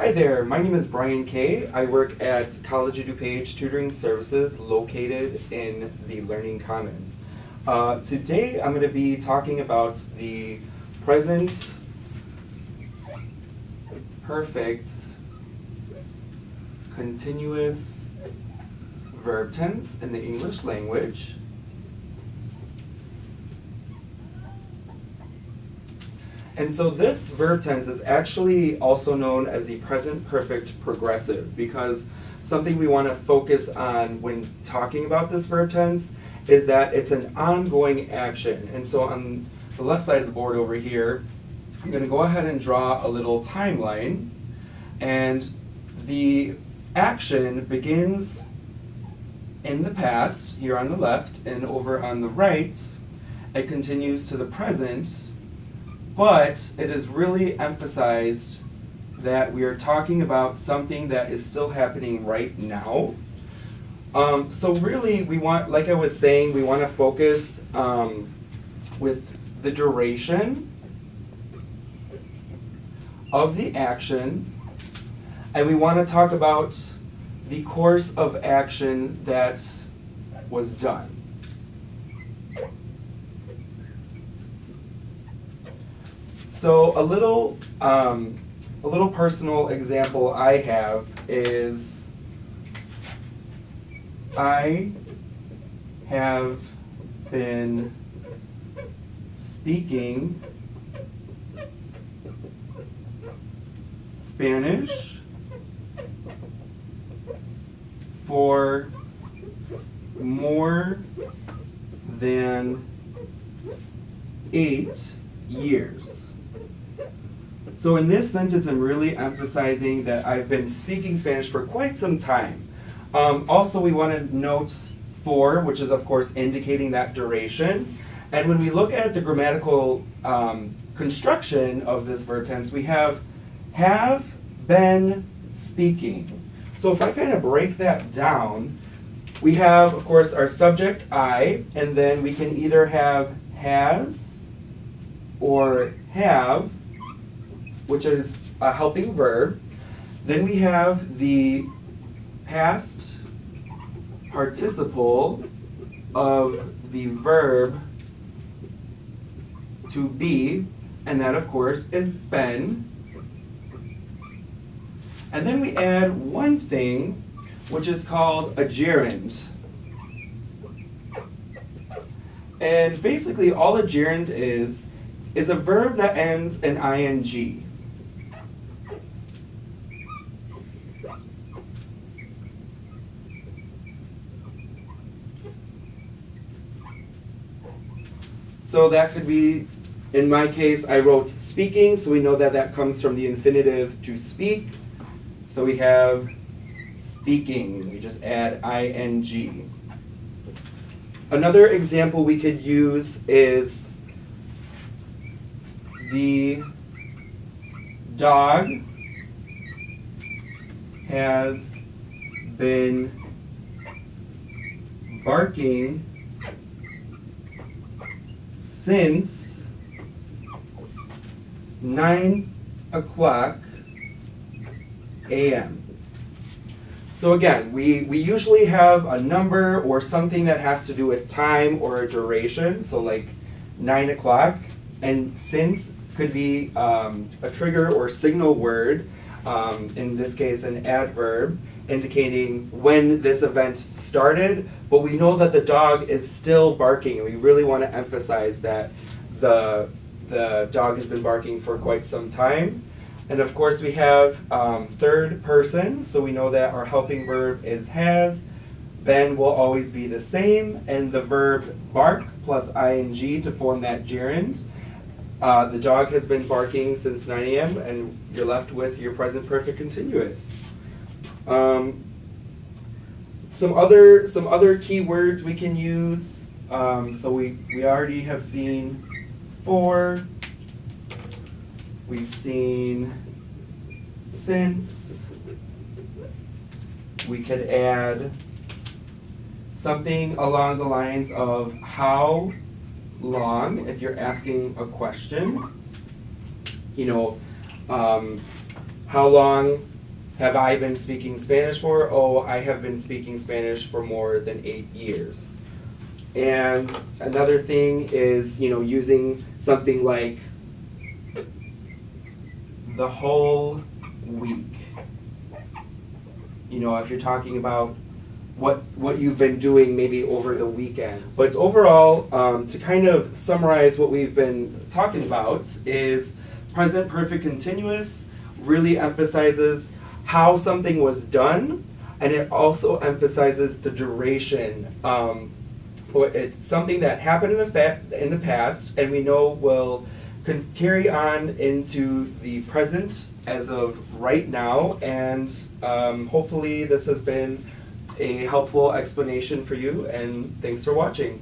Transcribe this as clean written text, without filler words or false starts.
Hi there, my name is Brian Kay. I work at College of DuPage Tutoring Services located in the Learning Commons. Today I'm going to be talking about the present perfect continuous verb tense in the English language. And so this verb tense is actually also known as the present perfect progressive, because something we want to focus on when talking about this verb tense is that it's an ongoing action. And so on the left side of the board over here, I'm going to go ahead and draw a little timeline. And the action begins in the past, here on the left, and over on the right, it continues to the present. But it is really emphasized that we are talking about something that is still happening right now. So really, we want, like I was saying, we want to focus with the duration of the action, and we want to talk about the course of action that was done. So a little personal example I have is I have been speaking Spanish for more than 8 years. So in this sentence, I'm really emphasizing that I've been speaking Spanish for quite some time. Also, we want to note for, which is of course indicating that duration. And when we look at the grammatical construction of this verb tense, we have been speaking. So if I kind of break that down, we have, of course, our subject, I, and then we can either have has or have, which is a helping verb. Then we have the past participle of the verb to be, and that of course is been. And then we add one thing, which is called a gerund. And basically all a gerund is a verb that ends in ing. So that could be, in my case, I wrote speaking, so we know that that comes from the infinitive to speak. So we have speaking, we just add ing. Another example we could use is the dog has been barking since 9 o'clock a.m. So again, we usually have a number or something that has to do with time or a duration, so like 9 o'clock, and since could be a trigger or signal word, in this case an adverb, indicating when this event started, but we know that the dog is still barking, and we really want to emphasize that the dog has been barking for quite some time. And of course we have third person, so we know that our helping verb is has. Been will always be the same, and the verb bark plus ing to form that gerund. The dog has been barking since 9 a.m. and you're left with your present perfect continuous. Some other key words we can use. So we already have seen for. We've seen since. We could add something along the lines of how long, if you're asking a question. You know, how long have I been speaking Spanish for? Oh, I have been speaking Spanish for more than 8 years. And another thing is, using something like the whole week. If you're talking about what you've been doing maybe over the weekend. But overall, to kind of summarize what we've been talking about, is present perfect continuous really emphasizes how something was done, and it also emphasizes the duration. It's something that happened in the past, and we know will carry on into the present as of right now, and hopefully this has been a helpful explanation for you, and thanks for watching.